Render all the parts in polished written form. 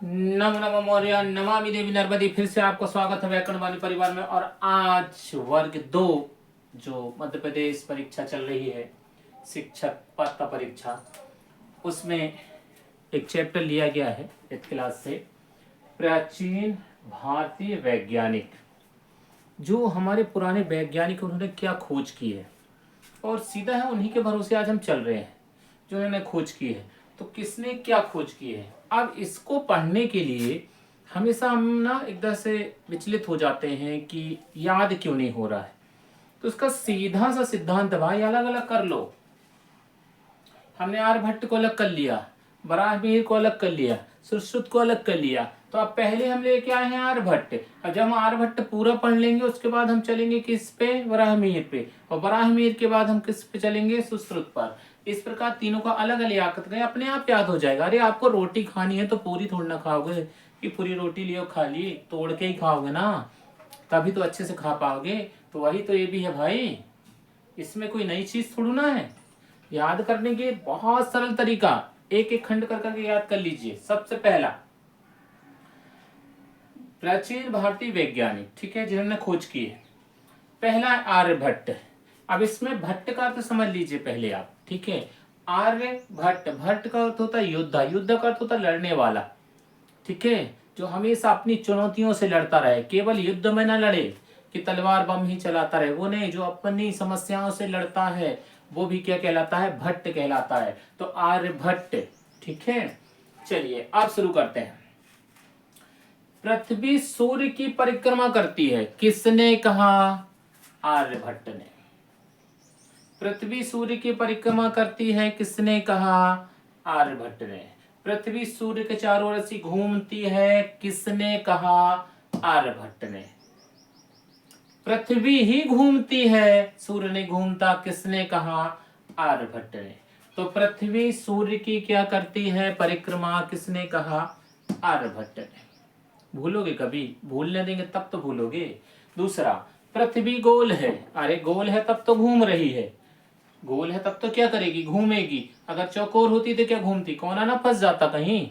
नमो नमो मौर्य नमामि देवी नर्मदे। फिर से आपको स्वागत है व्याकरण वाली परिवार में। और आज वर्ग 2 जो मध्य प्रदेश परीक्षा चल रही है, शिक्षक पात्रता परीक्षा, उसमें एक चैप्टर लिया गया है 8th क्लास से, प्राचीन भारतीय वैज्ञानिक। जो हमारे पुराने वैज्ञानिक उन्होंने क्या खोज की है, और सीधा है उन्हीं के भरोसे आज हम चल रहे हैं जो उन्होंने खोज की है। तो किसने क्या खोज की है, अब इसको पढ़ने के लिए हमेशा हम ना एकदम से विचलित हो जाते हैं कि याद क्यों नहीं हो रहा है। तो उसका सीधा सा सिद्धांत भाई, अलग अलग कर लो। हमने आर्यभट्ट को अलग कर लिया, बराहमीर को अलग कर लिया, सुश्रुत को अलग कर लिया। तो अब पहले हम लेके आए हैं आर्यभट्ट। अब जब हम आर्यभट्ट पूरा पढ़ लेंगे उसके बाद हम चलेंगे किस पे, बराहमीर पे, और बराहमीर के बाद हम किस पे चलेंगे, सुश्रुत पर। इस प्रकार तीनों का अलग अलग याद गए, अपने आप याद हो जाएगा। अरे आपको रोटी खानी है तो पूरी थोड़ी ना खाओगे कि पूरी रोटी लियो खा ली, तोड़ के ही खाओगे ना, तभी तो अच्छे से खा पाओगे। तो वही तो ये भी है भाई, इसमें कोई नई चीज थोड़ी ना है। याद करने के बहुत सरल तरीका, एक एक खंड कर करके याद कर लीजिए। सबसे पहला, प्राचीन भारतीय वैज्ञानिक, ठीक है, जिन्होंने खोज की है, पहला है आर्यभट्ट। अब इसमें भट्ट का अर्थ समझ लीजिए पहले आप, ठीक है। आर्यभट्ट, भट्ट का अर्थ होता है योद्धा, युद्ध का अर्थ होता है लड़ने वाला, ठीक है। जो हमेशा अपनी चुनौतियों से लड़ता रहे, केवल युद्ध में न लड़े कि तलवार बम ही चलाता रहे, वो नहीं, जो अपनी समस्याओं से लड़ता है वो भी क्या कहलाता है, भट्ट कहलाता है। तो आर्यभट्ट, ठीक है। चलिए अब शुरू करते हैं। पृथ्वी सूर्य की परिक्रमा करती है, किसने कहा, आर्यभट्ट ने। पृथ्वी सूर्य की परिक्रमा करती है, किसने कहा, आर्यभट्ट ने। पृथ्वी सूर्य के चारों ओर से घूमती है, किसने कहा, आर्यभट्ट ने। पृथ्वी ही घूमती है, सूर्य नहीं घूमता, किसने कहा, आर्यभट्ट ने। तो पृथ्वी सूर्य की क्या करती है, परिक्रमा, किसने कहा, आर्यभट्ट ने। भूलोगे कभी, भूलने देंगे तब तो भूलोगे। दूसरा, पृथ्वी गोल है, अरे गोल है तब तो घूम रही है, गोल है तब तो क्या करेगी, घूमेगी। अगर चौकोर होती तो क्या घूमती, कोना ना फंस जाता कहीं।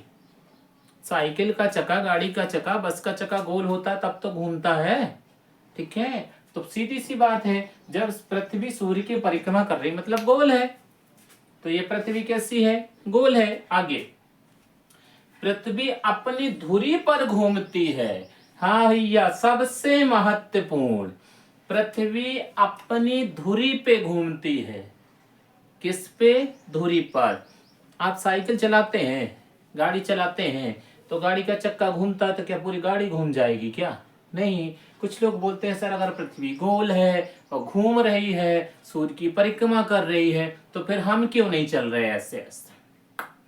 साइकिल का चक्का, गाड़ी का चक्का, बस का चक्का गोल होता है तब तो घूमता है, ठीक है। तो सीधी सी बात है, जब पृथ्वी सूर्य की परिक्रमा कर रही मतलब गोल है, तो ये पृथ्वी कैसी है, गोल है। आगे, पृथ्वी अपनी धुरी पर घूमती है। हाँ भैया, सबसे महत्वपूर्ण, पृथ्वी अपनी धुरी पे घूमती है, किस पे, धुरी पर। आप साइकिल चलाते हैं, गाड़ी चलाते हैं, तो गाड़ी का चक्का घूमता है तो क्या पूरी गाड़ी घूम जाएगी क्या, नहीं। कुछ लोग बोलते हैं सर अगर पृथ्वी गोल है और घूम रही है, सूर्य की परिक्रमा कर रही है, तो फिर हम क्यों नहीं चल रहे ऐसे ऐसे,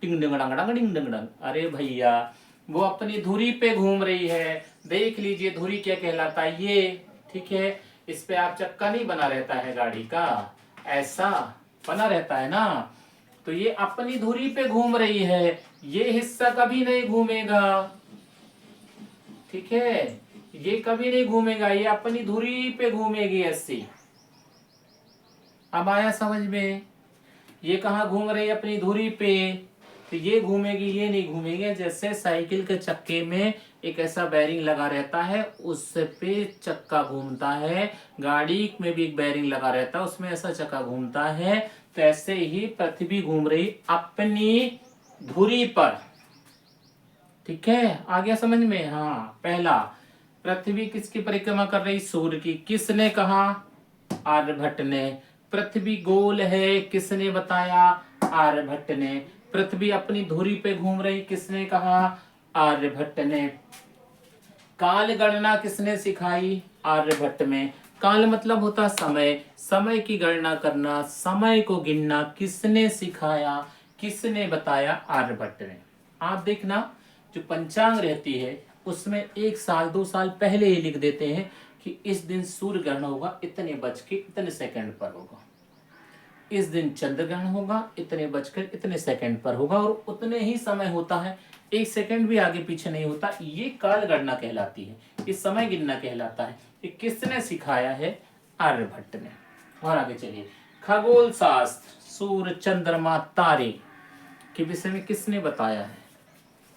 टिंग डिंग डंग डंग डिंग डिंग डंग। अरे भैया, वो अपनी धुरी पे घूम रही है। देख लीजिए धुरी क्या कहलाता है ये, ठीक है। इस पे आप चक्का नहीं बना रहता है गाड़ी का, ऐसा बना रहता है ना। तो ये अपनी धुरी पे घूम रही है, ये हिस्सा कभी नहीं घूमेगा, ठीक है। ये कभी नहीं घूमेगा, ये अपनी धुरी पे घूमेगी ऐसी। अब आया समझ में, ये कहाँ घूम रही है, अपनी धुरी पे, तो ये घूमेगी, ये नहीं घूमेगी। जैसे साइकिल के चक्के में एक ऐसा बैरिंग लगा रहता है, उस पे चक्का घूमता है, गाड़ी में भी एक बैरिंग लगा रहता है, उसमें ऐसा चक्का घूमता है। तो ऐसे ही पृथ्वी घूम रही अपनी धुरी पर, ठीक है। आ गया समझ में, हाँ। पहला, पृथ्वी किसकी परिक्रमा कर रही, सूर्य की, किसने कहा, आर्यभट्ट ने। पृथ्वी गोल है, किसने बताया, आर्यभट्ट ने। पृथ्वी अपनी धुरी पे घूम रही, किसने कहा, आर्यभट्ट ने। काल गणना किसने सिखाई, आर्यभट्ट में। काल मतलब होता समय, समय की गणना करना, समय को गिनना किसने सिखाया, किसने बताया, आर्यभट्ट ने। आप देखना, जो पंचांग रहती है उसमें 1 साल 2 साल पहले ही लिख देते हैं कि इस दिन सूर्य ग्रहण होगा इतने बज के इतने सेकंड पर होगा, इस दिन चंद्र ग्रहण होगा इतने बजकर इतने सेकंड पर होगा, और उतने ही समय होता है, 1 सेकंड भी आगे पीछे नहीं होता। ये काल गणना कहलाती है, ये समय गिनना कहलाता है। ये किसने सिखाया है, आर्यभट्ट ने। और आगे चलिए, खगोल शास्त्र, सूर्य चंद्रमा तारे के विषय में किसने बताया है,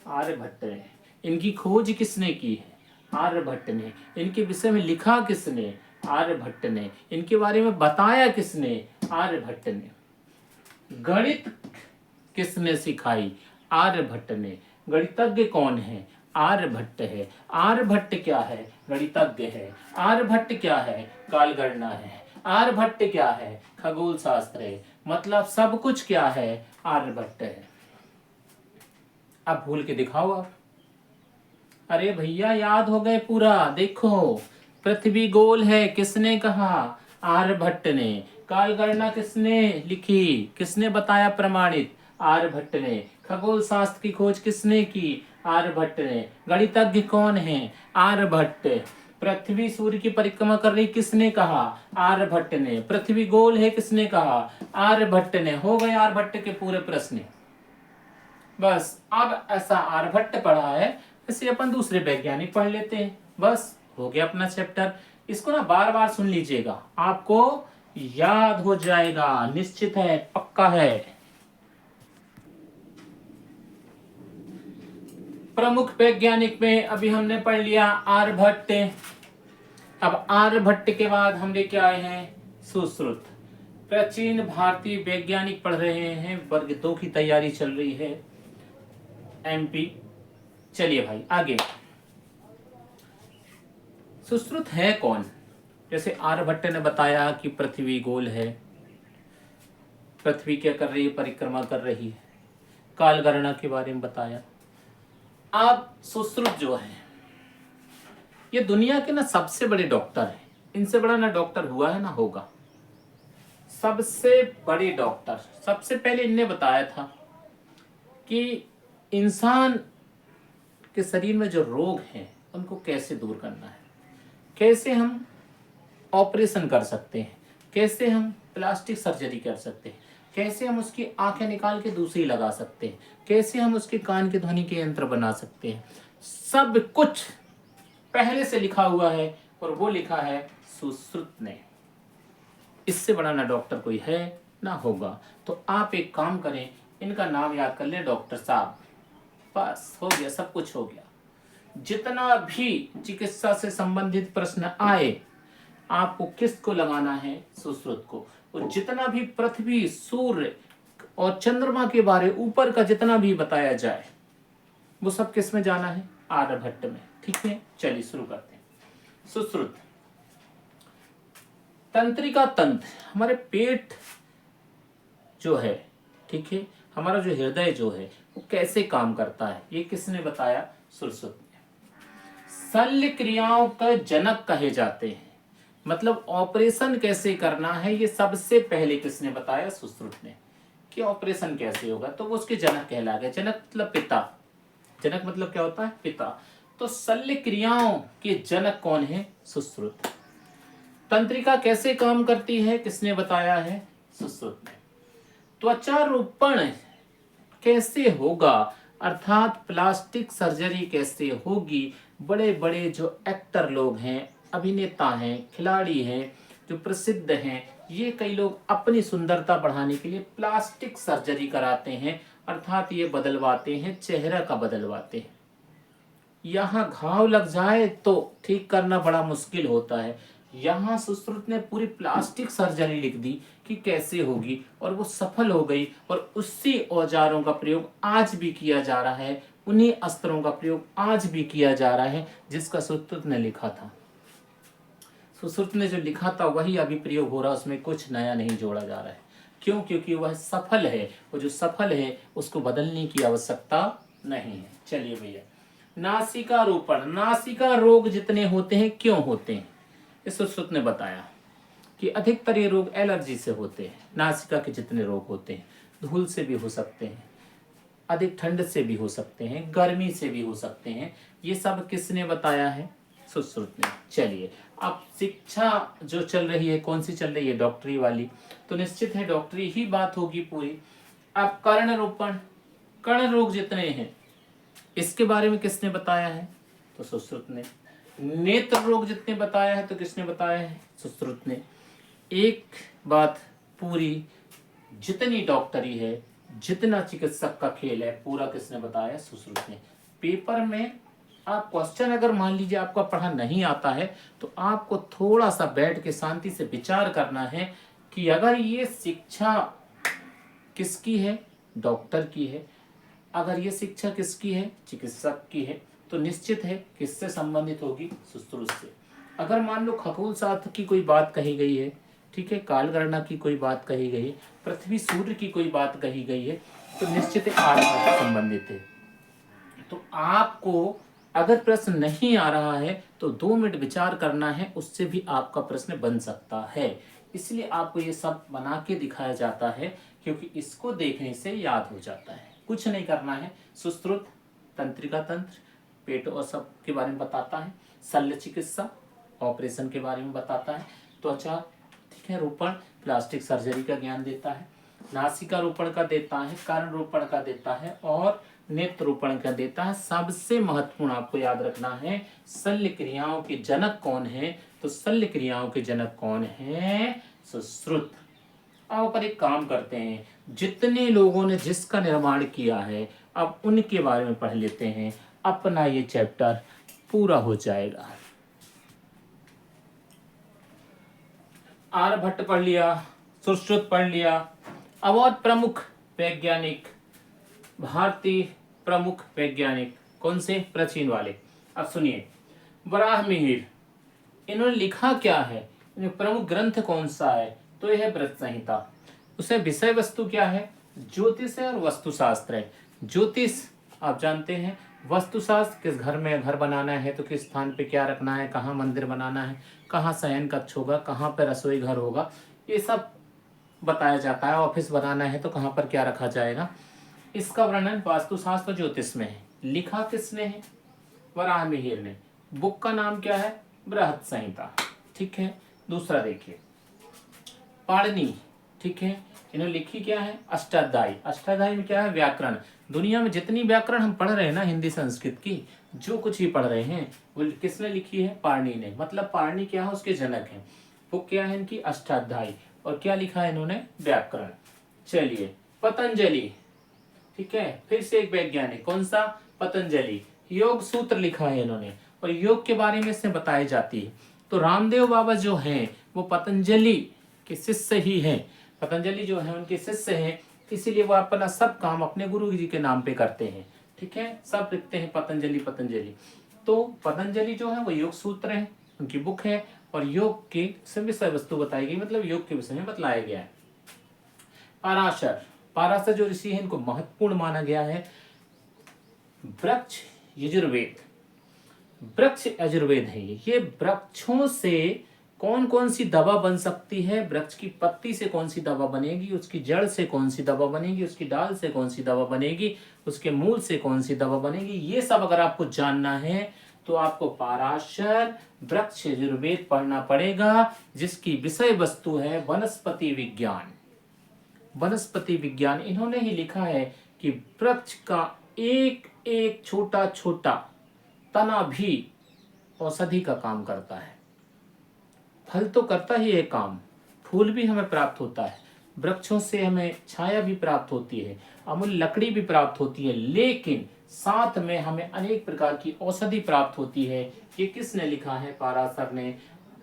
आर्यभट्ट ने। इनकी खोज किसने की है? आर्यभट्ट ने। इनके विषय में लिखा किसने? आर्यभट्ट ने। इनके बारे में बताया किसने? आर्यभट्ट ने। गणित किसने सिखाई? आर्यभट्ट ने। गणितज्ञ कौन है? आर्यभट्ट है। आर्यभट्ट क्या है? गणितज्ञ है। आर्यभट्ट क्या है? कालगणना है। आर्यभट्ट क्या है? खगोल शास्त्र है। मतलब सब कुछ क्या है? आर्यभट्ट है। अब भूल के दिखाओ आप। अरे भैया याद हो गए पूरा। देखो, पृथ्वी गोल है किसने कहा? आर्यभट्ट ने। कालगणना किसने लिखी? किसने बताया प्रमाणित? आर्यभट्ट ने। खगोल शास्त्र की खोज किसने की? आर्यभट्ट ने। गणितज्ञ कौन है? आर्यभट्ट। पृथ्वी सूर्य की परिक्रमा कर रही किसने कहा? आर्यभट्ट ने। पृथ्वी गोल है किसने कहा? आर्यभट्ट ने। हो गए आर्यभट्ट के पूरे प्रश्न। बस अब ऐसा आर्यभट्ट पढ़ा है, इसे अपन दूसरे वैज्ञानिक पढ़ लेते हैं। बस हो गया अपना चैप्टर। इसको ना बार बार सुन लीजिएगा, आपको याद हो जाएगा, निश्चित है, पक्का है। प्रमुख वैज्ञानिक में अभी हमने पढ़ लिया आर्यभट्ट। अब आर्यभट्ट के बाद हम लेके आए हैं सुश्रुत। प्राचीन भारतीय वैज्ञानिक पढ़ रहे हैं, वर्ग 2 की तैयारी चल रही है, एमपी। चलिए भाई आगे। सुश्रुत है कौन? जैसे आर्यभट्ट ने बताया कि पृथ्वी गोल है, पृथ्वी क्या कर रही है? परिक्रमा कर रही है। कालगणना के बारे में बताया। अब सुश्रुत जो है, ये दुनिया के ना सबसे बड़े डॉक्टर हैं। इनसे बड़ा ना डॉक्टर हुआ है ना होगा। सबसे बड़े डॉक्टर। सबसे पहले इनने बताया था कि इंसान के शरीर में जो रोग हैं उनको कैसे दूर करना है, कैसे हम ऑपरेशन कर सकते हैं, कैसे हम प्लास्टिक सर्जरी कर सकते हैं, कैसे हम उसकी आंखें निकाल के दूसरी लगा सकते हैं, कैसे हम उसके कान के ध्वनि के यंत्र बना सकते हैं। सब कुछ पहले से लिखा हुआ है, और वो लिखा है सुश्रुत ने। इससे बड़ा ना डॉक्टर कोई है ना होगा। तो आप एक काम करें, इनका नाम याद कर ले, डॉक्टर साहब। बस हो गया, सब कुछ हो गया। जितना भी चिकित्सा से संबंधित प्रश्न आए, आपको किसको लगाना है? सुश्रुत को। और जितना भी पृथ्वी, सूर्य और चंद्रमा के बारे ऊपर का जितना भी बताया जाए, वो सब किस में जाना है? आर्यभट्ट में। ठीक है, चलिए शुरू करते हैं। सुश्रुत। तंत्रिका तंत्र, हमारे पेट जो है, ठीक है, हमारा जो हृदय जो है वो कैसे काम करता है, ये किसने बताया? सुश्रुत ने। शल्य क्रियाओं का जनक कहे जाते हैं, मतलब ऑपरेशन कैसे करना है ये सबसे पहले किसने बताया? सुश्रुत ने। कि ऑपरेशन कैसे होगा, तो वो उसके जनक कहला गए। जनक मतलब पिता। जनक मतलब क्या होता है? पिता। तो शल्य क्रियाओं के जनक कौन है? सुश्रुत। तंत्रिका कैसे काम करती है, किसने बताया है? सुश्रुत ने। त्वचारोपण कैसे होगा, अर्थात प्लास्टिक सर्जरी कैसे होगी, बड़े बड़े जो एक्टर लोग हैं, अभिनेता हैं, खिलाड़ी हैं, जो प्रसिद्ध हैं, ये कई लोग अपनी सुंदरता बढ़ाने के लिए प्लास्टिक सर्जरी कराते हैं, अर्थात ये बदलवाते हैं, चेहरा का बदलवाते हैं। यहाँ घाव लग जाए तो ठीक करना बड़ा मुश्किल होता है। यहाँ सुश्रुत ने पूरी प्लास्टिक सर्जरी लिख दी कि कैसे होगी, और वो सफल हो गई। और उसी औजारों का प्रयोग आज भी किया जा रहा है, उन्हीं अस्त्रों का प्रयोग आज भी किया जा रहा है जिसका सुश्रुत ने लिखा था। सुश्रुत ने जो लिखा था वही अभी प्रयोग हो रहा है, उसमें कुछ नया नहीं जोड़ा जा रहा है। क्यों? क्योंकि वह सफल है, वो जो सफल है उसको बदलने की आवश्यकता नहीं है। चलिए भैया, नासिका रोपण। नासिका रोग जितने होते हैं क्यों होते हैं, इस सुश्रुत ने बताया कि अधिकतर ये रोग एलर्जी से होते हैं। नासिका के जितने रोग होते हैं, धूल से भी हो सकते हैं, अधिक ठंड से भी हो सकते हैं, गर्मी से भी हो सकते हैं। ये सब किसने बताया है? सुश्रुत ने। चलिए, अब शिक्षा जो चल रही है कौन सी चल रही है? डॉक्टरी वाली। तो निश्चित है डॉक्टरी ही बात होगी पूरी। अब कर्ण रोपण, कर्ण रोग जितने हैं इसके बारे में किसने बताया है? तो सुश्रुत ने। नेत्र रोग जितने बताया है तो किसने बताया है? सुश्रुत ने। एक बात पूरी, जितनी डॉक्टरी है, जितना चिकित्सक का खेल है, पूरा किसने बताया? सुश्रुत ने। पेपर में आप क्वेश्चन अगर मान लीजिए आपका पढ़ा नहीं आता है तो आपको थोड़ा सा बैठ के शांति से विचार करना है कि अगर ये शिक्षा किसकी है, डॉक्टर की है, अगर ये शिक्षा किसकी है, चिकित्सक की है, तो निश्चित है किससे संबंधित होगी, सुश्रुत से। अगर मान लो खगोल शास्त्र की कोई बात कही गई है, ठीक है, कालगणना की कोई बात कही गई है, पृथ्वी सूर्य की कोई बात कही गई है, तो निश्चित है आर्यभट्ट से संबंधित है। तो आपको अगर प्रश्न नहीं आ रहा है तो 2 मिनट विचार करना है, उससे भी आपका प्रश्न बन सकता है। इसलिए आपको ये सब बना के दिखाया जाता है, क्योंकि इसको देखने से याद हो जाता है। कुछ नहीं करना है, सुश्रुत, तंत्रिका तंत्र, पेट और सब के बारे में बताता है, शल्य चिकित्सा, ऑपरेशन के बारे में बताता है, त्वचा, ठीक है, रोपण, प्लास्टिक सर्जरी का ज्ञान देता है, नासिका रोपण का देता है, कर्ण रोपण का देता है और नेत्र रोपण का देता है। सबसे महत्वपूर्ण आपको याद रखना है, शल्य क्रियाओं के जनक कौन है, तो शल्य क्रियाओं के जनक कौन है, सुश्रुत। अब पर एक काम करते हैं, जितने लोगों ने जिसका निर्माण किया है अब उनके बारे में पढ़ लेते हैं, अपना ये चैप्टर पूरा हो जाएगा। आर्यभट्ट पढ़ लिया, सुश्रुत पढ़ लिया। अब और प्रमुख वैज्ञानिक, भारतीय प्रमुख वैज्ञानिक कौन से, प्राचीन वाले। अब सुनिए, वराहमिहिर, इन्होंने लिखा क्या है, इन्हें प्रमुख ग्रंथ कौन सा है, तो यह है व्रत संहिता। उसे विषय वस्तु क्या है, ज्योतिष है और वस्तुशास्त्र है। ज्योतिष आप जानते हैं, वस्तुशास्त्र किस घर में घर बनाना है तो किस स्थान पे क्या रखना है, कहाँ मंदिर बनाना है, कहाँ शयन कक्ष होगा, कहाँ पे रसोई घर होगा, ये सब बताया जाता है। ऑफिस बनाना है तो कहाँ पर क्या रखा जाएगा, इसका वर्णन वास्तुशास्त्र ज्योतिष में है। लिखा किसने है, वराहमिहिर ने। बुक का नाम क्या है, बृहद संहिता, ठीक है। दूसरा देखिए, पाणिनि, ठीक है, इन्होंने लिखी क्या है, अष्टाध्यायी। अष्टाध्यायी में क्या है, व्याकरण। दुनिया में जितनी व्याकरण हम पढ़ रहे हैं ना, हिंदी संस्कृत की जो कुछ ही पढ़ रहे हैं, वो किसने लिखी है, पाणिनि ने। मतलब पाणिनि क्या है, उसके जनक हैं। बुक क्या है इनकी, अष्टाध्यायी। और क्या लिखा है इन्होंने, व्याकरण। चलिए, पतंजलि, ठीक है, फिर से एक वैज्ञानिक, कौन सा, पतंजलि। योग सूत्र लिखा है इन्होंने, और योग के बारे में इसमें बताई जाती है। तो रामदेव बाबा जो हैं वो पतंजलि के शिष्य ही हैं। पतंजलि जो है उनके शिष्य हैं, इसीलिए वो अपना सब काम अपने गुरु जी के नाम पे करते हैं, ठीक है। सब लिखते हैं पतंजलि पतंजलि। तो पतंजलि जो है वो योग सूत्र है, उनकी बुक है, और योग की विषय वस्तु बताई गई, मतलब योग के विषय में बतलाया गया है। पराशर, पराशर जो ऋषि है इनको महत्वपूर्ण माना गया है। वृक्ष यजुर्वेद, वृक्ष यजुर्वेद है ये वृक्षों से कौन कौन सी दवा बन सकती है, वृक्ष की पत्ती से कौन सी दवा बनेगी, उसकी जड़ से कौन सी दवा बनेगी, उसकी डाल से कौन सी दवा बनेगी, उसके मूल से कौन सी दवा बनेगी, ये सब अगर आपको जानना है तो आपको पराशर वृक्ष यजुर्वेद पढ़ना पड़ेगा, जिसकी विषय वस्तु है वनस्पति विज्ञान। वनस्पति विज्ञान इन्होंने ही लिखा है कि वृक्ष का एक एक छोटा छोटा तना भी औषधि का काम करता है। फल तो करता ही है काम, फूल भी हमें प्राप्त होता है, वृक्षों से हमें छाया भी प्राप्त होती है, अमूल्य लकड़ी भी प्राप्त होती है, लेकिन साथ में हमें अनेक प्रकार की औषधि प्राप्त होती है। ये किसने लिखा है, पराशर ने।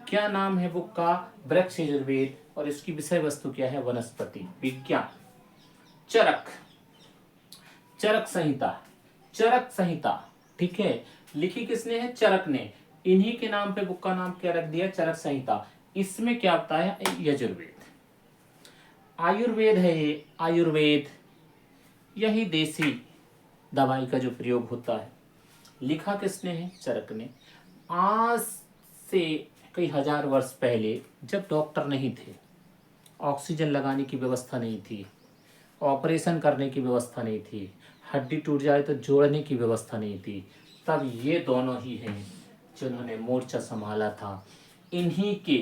क्या नाम है बुक का, वृक्ष यजुर्वेद, और इसकी विषय वस्तु क्या है, वनस्पति विज्ञान। चरक, चरक संहिता, चरक संहिता, ठीक है, लिखी किसने है, चरक ने। इन्हीं के नाम पे बुक का नाम क्या रख दिया, चरक संहिता। इसमें क्या होता है, यजुर्वेद। आयुर्वेद है ये, आयुर्वेद यही देसी दवाई का जो प्रयोग होता है। लिखा किसने है, चरक ने। आज से कई हजार वर्ष पहले जब डॉक्टर नहीं थे, ऑक्सीजन लगाने की व्यवस्था नहीं थी, ऑपरेशन करने की व्यवस्था नहीं थी, हड्डी टूट जाए तो जोड़ने की व्यवस्था नहीं थी, तब ये दोनों ही हैं जिन्होंने मोर्चा संभाला था। इन्हीं के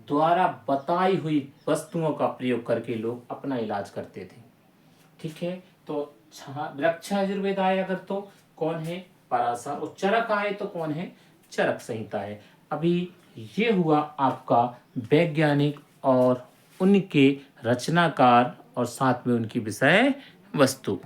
द्वारा बताई हुई वस्तुओं का प्रयोग करके लोग अपना इलाज करते थे, ठीक है। तो वृक्ष यजुर्वेद आए अगर तो कौन है, पराशर, और चरक आए तो कौन है, चरक संहिता है। अभी ये हुआ आपका वैज्ञानिक और उनके रचनाकार और साथ में उनकी विषय वस्तु।